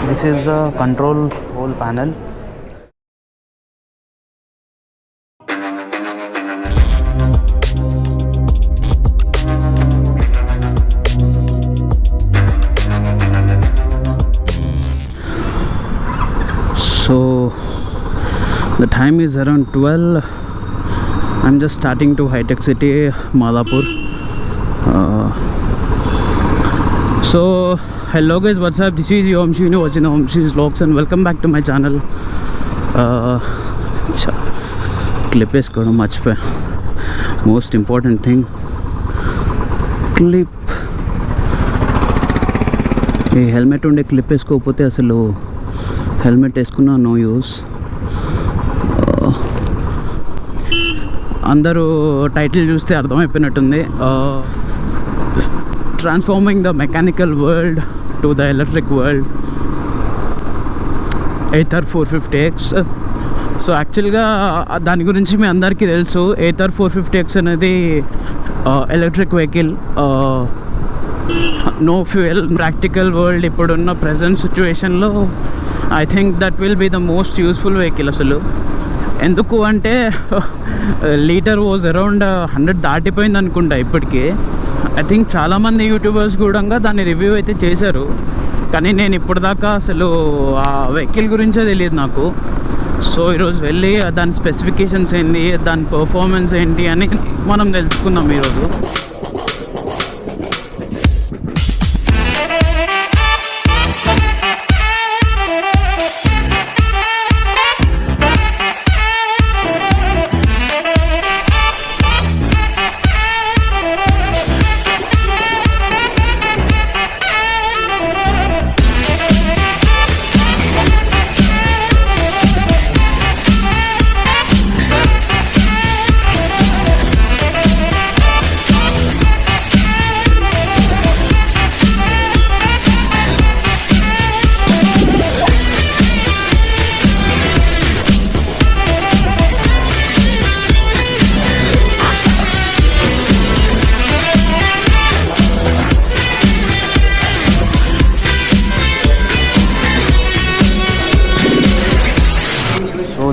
This is the control whole panel. So the time is around 12. I'm just starting to Hi-Tech City, Madhapur. So hello guys, what's up? This is Yomshi, watching Yomshi's Vlogs, and welcome back to my channel. Clip is going much for most important thing. Clip. ఈ helmet ఉండే clip వేసుకోకపోతే అసలు helmet వేసుకున్నా no use. అందరూ title చూస్తే అర్థమైపోయినట్టుంది. Transforming the mechanical world to the electric world, Ather 450X. So యాక్చువల్గా దాని గురించి మీ అందరికీ తెలుసు. Ather 450X అనేది electric vehicle, no fuel, practical world. ఇప్పుడున్న ప్రజెంట్ సిచ్యువేషన్లో I think that will be the most useful vehicle. అసలు ఎందుకు అంటే లీటర్ వాజ్ అరౌండ్ 100 దాటిపోయింది అనుకుంటా ఇప్పటికీ. ఐ థింక్ చాలామంది యూట్యూబర్స్ కూడా దాన్ని రివ్యూ అయితే చేశారు, కానీ నేను ఇప్పటిదాకా అసలు ఆ వెహికల్ గురించే తెలియదు నాకు. సో ఈరోజు వెళ్ళి దాని స్పెసిఫికేషన్స్ ఏంటి, దాని పర్ఫార్మెన్స్ ఏంటి అని మనం తెలుసుకుందాం ఈరోజు.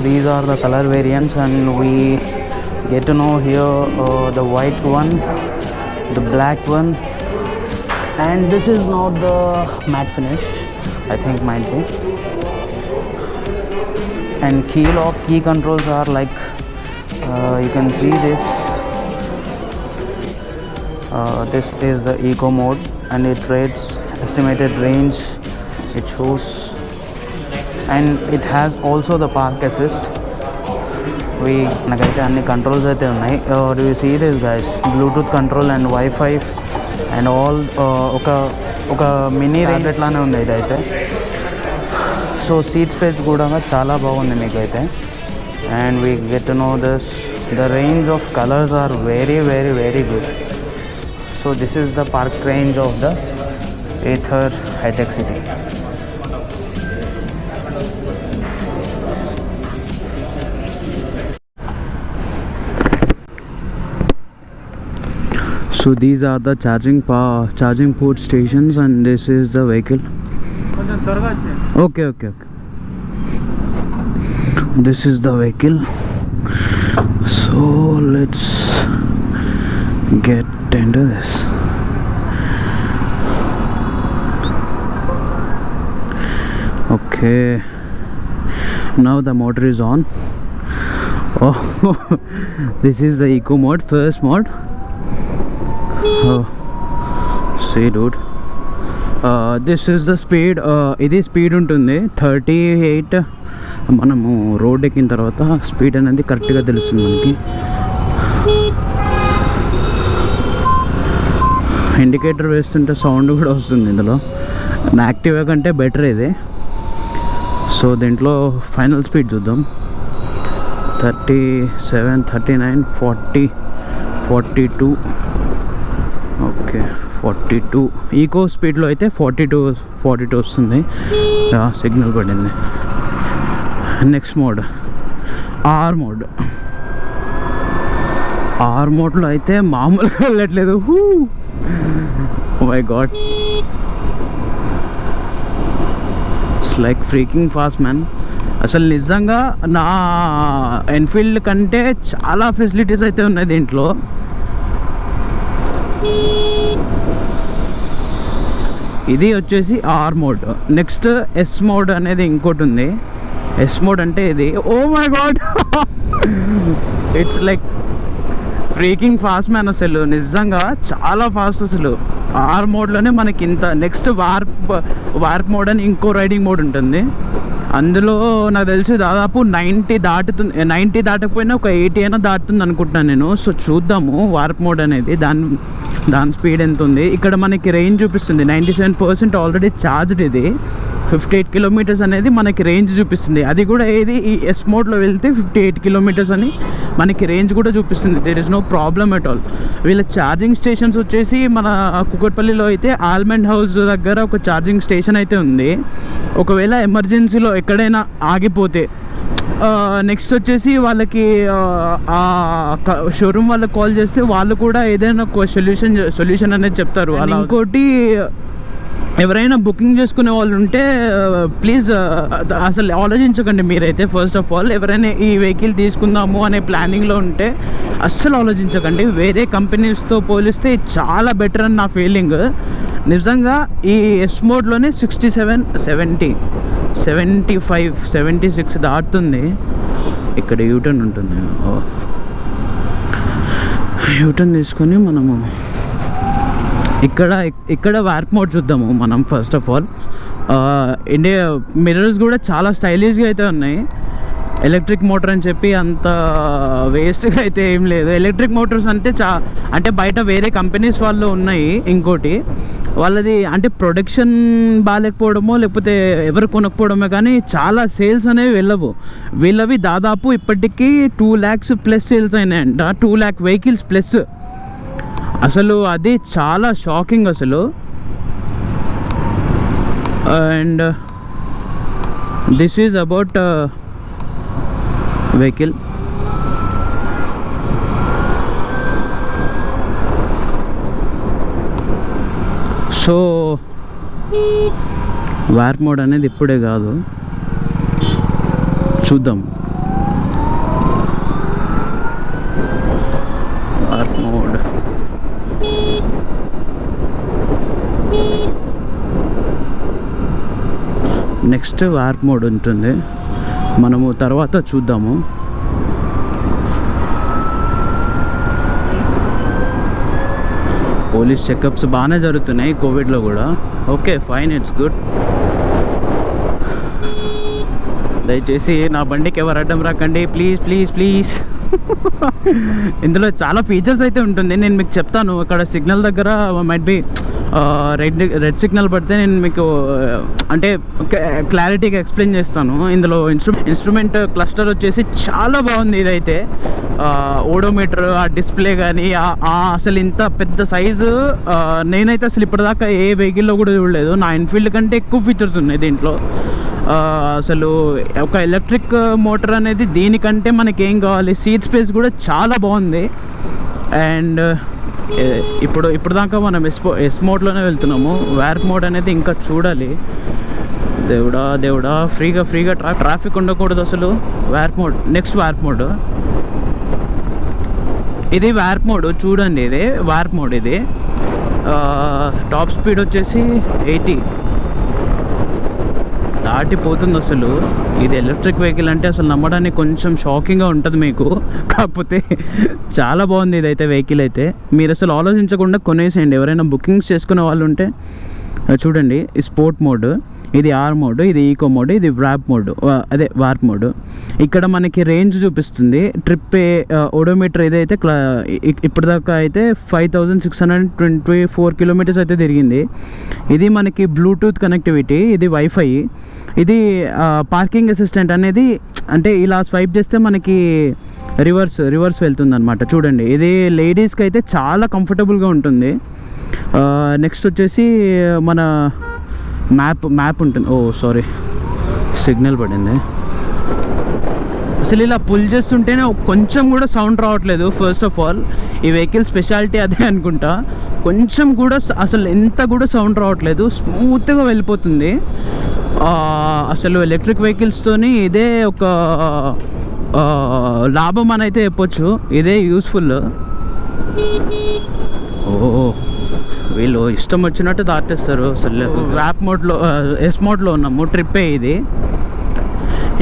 These are the color variants, and we get to know here the white one, the black one, and this is not the matte finish, I think might be. And key lock, key controls are like you can see this. This is the eco mode, and it rates estimated range, it shows, and it has also the park assist. నాకైతే అన్ని controls అయితే ఉన్నాయి. Do you see this guys, bluetooth control and wifi and all. ఒక mini range లానే ఉంది ఇదైతే. So seat space కూడా చాలా బాగుంది మీకైతే. And we get to know this, the range of colours are very very very good. So this is the park range of the Ather Hi-Tech City. So these are the charging port stations, and this is the vehicle. Okay. This is the vehicle. So let's get into this. Okay, now the motor is on. Oh this is the eco mode, first mode. Oh, see dude, this is the speed. ఇది speed ఉంటుంది 38. మనము road ఎక్కిన తర్వాత speed అనేది కరెక్ట్గా తెలుస్తుంది మనకి. Indicator వేస్తుంటే సౌండ్ కూడా వస్తుంది ఇందులో. యాక్టివా కంటే బెటర్ ఇది. సో దీంట్లో ఫైనల్ స్పీడ్ చూద్దాం. 37, 39, 40, 42. ఓకే 42. ఈకో స్పీడ్లో అయితే 42 వస్తుంది. సిగ్నల్ పడింది. నెక్స్ట్ మోడ్ ఆర్ మోడ్లో అయితే మామూలుగా వెళ్ళట్లేదు. Oh my god, it's like freaking fast man. అసలు నిజంగా నా ఎన్ఫీల్డ్ కంటే చాలా ఫెసిలిటీస్ అయితే ఉన్నాయి దీంట్లో. ఇది వచ్చేసి R mode. Next S mode అనేది ఇంకోటి ఉంది. ఎస్ మోడ్ అంటే ఇది, oh my god, it's like freaking fast man. అసలు నిజంగా చాలా ఫాస్ట్. అసలు ఆర్ మోడ్లోనే మనకి ఇంత. నెక్స్ట్ వార్ప్ మోడ్ అని ఇంకో రైడింగ్ మోడ్ ఉంటుంది. అందులో నాకు తెలిసి దాదాపు 90 దాటుతుంది. 90 దాటకపోయినా ఒక 80 అయినా దాటుతుంది అనుకుంటున్నాను నేను. సో చూద్దాము వార్ప్ మోడ్ అనేది, దాని స్పీడ్ ఎంత ఉంది. ఇక్కడ మనకి రేంజ్ చూపిస్తుంది 97% ఆల్రెడీ ఛార్జ్డ్. ఇది 58 కిలోమీటర్స్ అనేది మనకి రేంజ్ చూపిస్తుంది. అది కూడా ఏది ఈ ఎస్ మోడ్లో వెళ్తే 58 కిలోమీటర్స్ అని మనకి రేంజ్ కూడా చూపిస్తుంది. There is no problem at all. వీళ్ళ ఛార్జింగ్ స్టేషన్స్ వచ్చేసి మన కుకట్పల్లిలో అయితే ఆల్మండ్ హౌస్ దగ్గర ఒక ఛార్జింగ్ స్టేషన్ అయితే ఉంది. ఒకవేళ ఎమర్జెన్సీలో ఎక్కడైనా ఆగిపోతే నెక్స్ట్ వచ్చేసి వాళ్ళకి షోరూమ్ వాళ్ళకి కాల్ చేస్తే వాళ్ళు కూడా ఏదైనా సొల్యూషన్ అనేది చెప్తారు. అలా ఇంకోటి, ఎవరైనా బుకింగ్ చేసుకునే వాళ్ళు ఉంటే ప్లీజ్ అసలు ఆలోచించకండి మీరైతే. ఫస్ట్ ఆఫ్ ఆల్ ఎవరైనా ఈ వెహికల్ తీసుకుందాము అనే ప్లానింగ్లో ఉంటే అస్సలు ఆలోచించకండి. వేరే కంపెనీస్తో పోలిస్తే చాలా బెటర్ అని నా ఫీలింగ్. నిజంగా ఈ ఎస్ మోడ్లోనే 67, 70, 75, 76 దాటుతుంది. ఇక్కడ యూటర్న్ ఉంటుంది. యూటర్న్ తీసుకొని మనము ఇక్కడ వార్ప్ మోడ్ చూద్దాము మనం. First of all India mirrors కూడా చాలా స్టైలిష్గా అయితే ఉన్నాయి. ఎలక్ట్రిక్ మోటార్ అని చెప్పి అంత వేస్ట్గా అయితే ఏం లేదు. ఎలక్ట్రిక్ మోటార్స్ అంటే బయట వేరే కంపెనీస్ వాళ్ళు ఉన్నాయి. ఇంకోటి వాళ్ళది అంటే ప్రొడక్షన్ బాగాలేకపోవడమో లేకపోతే ఎవరు కొనకపోవడమే కానీ చాలా సేల్స్ అనేవి వెళ్ళవు. వీళ్ళవి దాదాపు ఇప్పటికీ 2 lakhs ప్లస్ సేల్స్ అయినాయంట. 2 lakh వెహికల్స్ ప్లస్. అసలు అది చాలా షాకింగ్ అసలు. And this is about vehicle. So warp mode అనేది ఇప్పుడే కాదు, చూద్దాం. Warp mode next warp mode ఉంటుంది, మనము తర్వాత చూద్దాము. పోలీస్ చెకప్స్ బాగానే జరుగుతున్నాయి కోవిడ్లో కూడా. Okay fine, it's good. దయచేసి నా బండికి ఎవరు అడ్డం రాకండి ప్లీజ్ ప్లీజ్ ప్లీజ్. ఇందులో చాలా ఫీచర్స్ అయితే ఉంటుంది, నేను మీకు చెప్తాను. అక్కడ సిగ్నల్ దగ్గర మైట్ బి రెడ్ సిగ్నల్ పడితే నేను మీకు అంటే క్లారిటీగా ఎక్స్ప్లెయిన్ చేస్తాను. ఇందులో ఇన్స్ట్రుమెంట్ క్లస్టర్ వచ్చేసి చాలా బాగుంది. ఇదైతే ఓడోమీటర్, ఆ డిస్ప్లే కానీ అసలు ఇంత పెద్ద సైజు నేనైతే అసలు ఇప్పటిదాకా ఏ వెహికల్లో కూడా చూడలేదు. నా ఎన్ఫీల్డ్ కంటే ఎక్కువ ఫీచర్స్ ఉన్నాయి దీంట్లో. అసలు ఒక ఎలక్ట్రిక్ మోటార్ అనేది దీనికంటే మనకేం కావాలి. సీట్ స్పేస్ కూడా చాలా బాగుంది. అండ్ ఇప్పుడు దాకా మనం ఎస్ మోడ్లోనే వెళ్తున్నాము. వార్ప్ మోడ్ అనేది ఇంకా చూడాలి. దేవుడా ఫ్రీగా ట్రాఫిక్ ఉండకూడదు అసలు. Warp mode, next warp mode. ఇది వార్ప్ మోడ్ చూడండి. ఇది వార్ప్ మోడ్. ఇది టాప్ స్పీడ్ వచ్చేసి 80 దాటిపోతుంది అసలు. ఇది ఎలక్ట్రిక్ వెహికల్ అంటే అసలు నమ్మడానికి కొంచెం షాకింగ్గా ఉంటుంది మీకు, కాకపోతే చాలా బాగుంది ఇదైతే. వెహికల్ అయితే మీరు అసలు ఆలోచించకుండా కొనేసేయండి. ఎవరైనా బుకింగ్స్ చేసుకునే వాళ్ళు ఉంటే చూడండి. ఈ స్పోర్ట్ మోడ్, ఇది ఆర్ మోడ్, ఇది ఈకో మోడ్, ఇది వార్ప్ మోడ్. ఇక్కడ మనకి రేంజ్ చూపిస్తుంది. ట్రిప్ ఓడోమీటర్ ఇదైతే ఇప్పటిదాకా అయితే 5624 కిలోమీటర్స్ అయితే తిరిగింది. ఇది మనకి బ్లూటూత్ కనెక్టివిటీ, ఇది వైఫై, ఇది పార్కింగ్ అసిస్టెంట్ అనేది. అంటే ఇలా స్వైప్ చేస్తే మనకి రివర్స్ వెళ్తుంది అనమాట. చూడండి, ఇది లేడీస్కి అయితే చాలా కంఫర్టబుల్గా ఉంటుంది. నెక్స్ట్ వచ్చేసి మన మ్యాప్ ఉంటుంది. ఓ సారీ, సిగ్నల్ పడింది. అసలు ఇలా పుల్ చేస్తుంటేనే కొంచెం కూడా సౌండ్ రావట్లేదు. ఫస్ట్ ఆఫ్ ఆల్ ఈ వెహికల్ స్పెషాలిటీ అదే అనుకుంటా. కొంచెం కూడా అసలు ఎంత కూడా సౌండ్ రావట్లేదు, స్మూత్గా వెళ్ళిపోతుంది. అసలు ఎలక్ట్రిక్ వెహికల్స్తోని ఇదే ఒక లాభం అని అయితే చెప్పొచ్చు, ఇదే యూస్ఫుల్. వీళ్ళు ఇష్టం వచ్చినట్టు దాటేస్తారు అసలు. ర్యాప్ మోడ్లో ఎస్ మోడ్లో ఉన్నాము, ట్రిప్పే ఇది.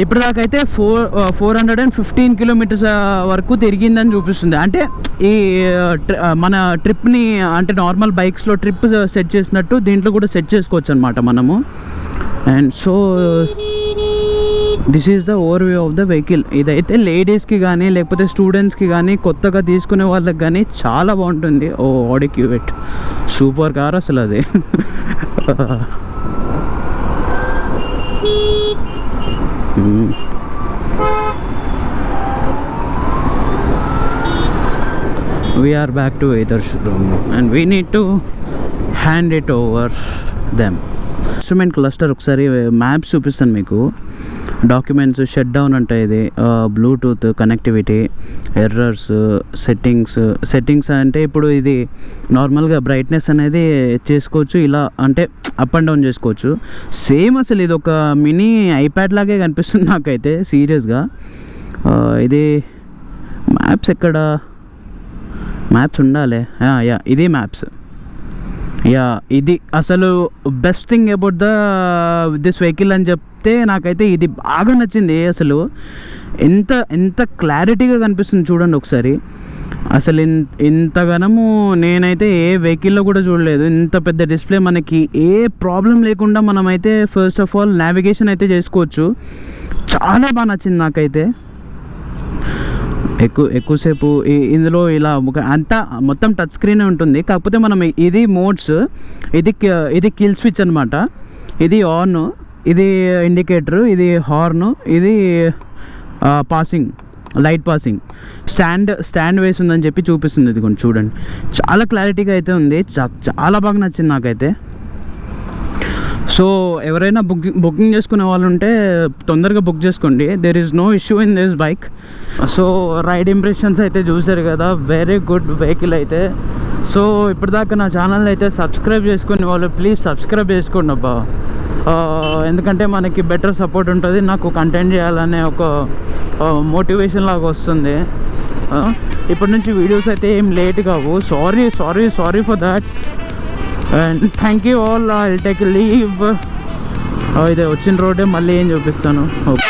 ఇప్పుడు దాకైతే 415 కిలోమీటర్స్ వరకు తిరిగిందని చూపిస్తుంది. అంటే ఈ మన ట్రిప్ని అంటే నార్మల్ బైక్స్లో ట్రిప్ సెట్ చేసినట్టు దీంట్లో కూడా సెట్ చేసుకోవచ్చు అనమాట మనము. And so this is the over view of the vehicle. ఇదైతే లేడీస్కి కానీ లేకపోతే స్టూడెంట్స్కి కానీ కొత్తగా తీసుకునే వాళ్ళకి కానీ చాలా బాగుంటుంది. ఆడి క్యూవెట్ సూపర్ కార్ అసలు అది. We are back to Adarsh room and we need to hand it over them. Instrument cluster ఒకసారి మ్యాప్స్ చూపిస్తాను మీకు. డాక్యుమెంట్స్, షట్ డౌన్ అంటే ఇది, బ్లూటూత్ కనెక్టివిటీ, ఎర్రర్స్, సెట్టింగ్స్ అంటే ఇప్పుడు ఇది నార్మల్గా బ్రైట్నెస్ అనేది చేసుకోవచ్చు, ఇలా అంటే అప్ అండ్ డౌన్ చేసుకోవచ్చు. సేమ్ అసలు ఇది ఒక మినీ ఐప్యాడ్ లాగే కనిపిస్తుంది నాకైతే సీరియస్గా. ఇది మ్యాప్స్ ఎక్కడ, మ్యాప్స్ ఉండాలి. ఇది మ్యాప్స్. ఇది అసలు best thing about this vehicle అని చెప్తే నాకైతే ఇది బాగా నచ్చింది. అసలు ఎంత క్లారిటీగా కనిపిస్తుంది చూడండి ఒకసారి. అసలు ఇంతగానము నేనైతే ఏ వెహికల్లో కూడా చూడలేదు. ఇంత పెద్ద డిస్ప్లే, మనకి ఏ ప్రాబ్లం లేకుండా మనమైతే ఫస్ట్ ఆఫ్ ఆల్ నావిగేషన్ అయితే చేసుకోవచ్చు. చాలా బాగా నచ్చింది నాకైతే. ఎక్కువసేపు ఇందులో ఇలా అంతా మొత్తం టచ్ స్క్రీనే ఉంటుంది. కాకపోతే మనం ఇది మోడ్స్, ఇది కిల్ స్విచ్ అనమాట, ఇది ఆన్, ఇది ఇండికేటర్, ఇది హార్న్, ఇది పాసింగ్, లైట్ పాసింగ్, స్టాండ్ వేసి ఉందని చెప్పి చూపిస్తుంది. ఇది కొంచెం చూడండి, చాలా క్లారిటీగా అయితే ఉంది. చాలా బాగా నచ్చింది నాకైతే. సో ఎవరైనా బుకింగ్ చేసుకునే వాళ్ళు ఉంటే తొందరగా బుక్ చేసుకోండి. There is no issue in this bike. So ride impressions అయితే చూసారు కదా, వెరీ గుడ్ వెహికల్ అయితే. సో ఇప్పటిదాకా నా ఛానల్ అయితే సబ్స్క్రైబ్ చేసుకునే వాళ్ళు ప్లీజ్ సబ్స్క్రైబ్ చేసుకోండి అబ్బా. ఎందుకంటే మనకి బెటర్ సపోర్ట్ ఉంటుంది, నాకు కంటెంట్ చేయాలనే ఒక మోటివేషన్ లాగా వస్తుంది. ఇప్పటి నుంచి వీడియోస్ అయితే ఏం లేట్ కావు. Sorry for that. And thank you all. I will take leave. ఇదే వచ్చిన రోడ్డే మళ్ళీ ఏం చూపిస్తాను. ఓకే.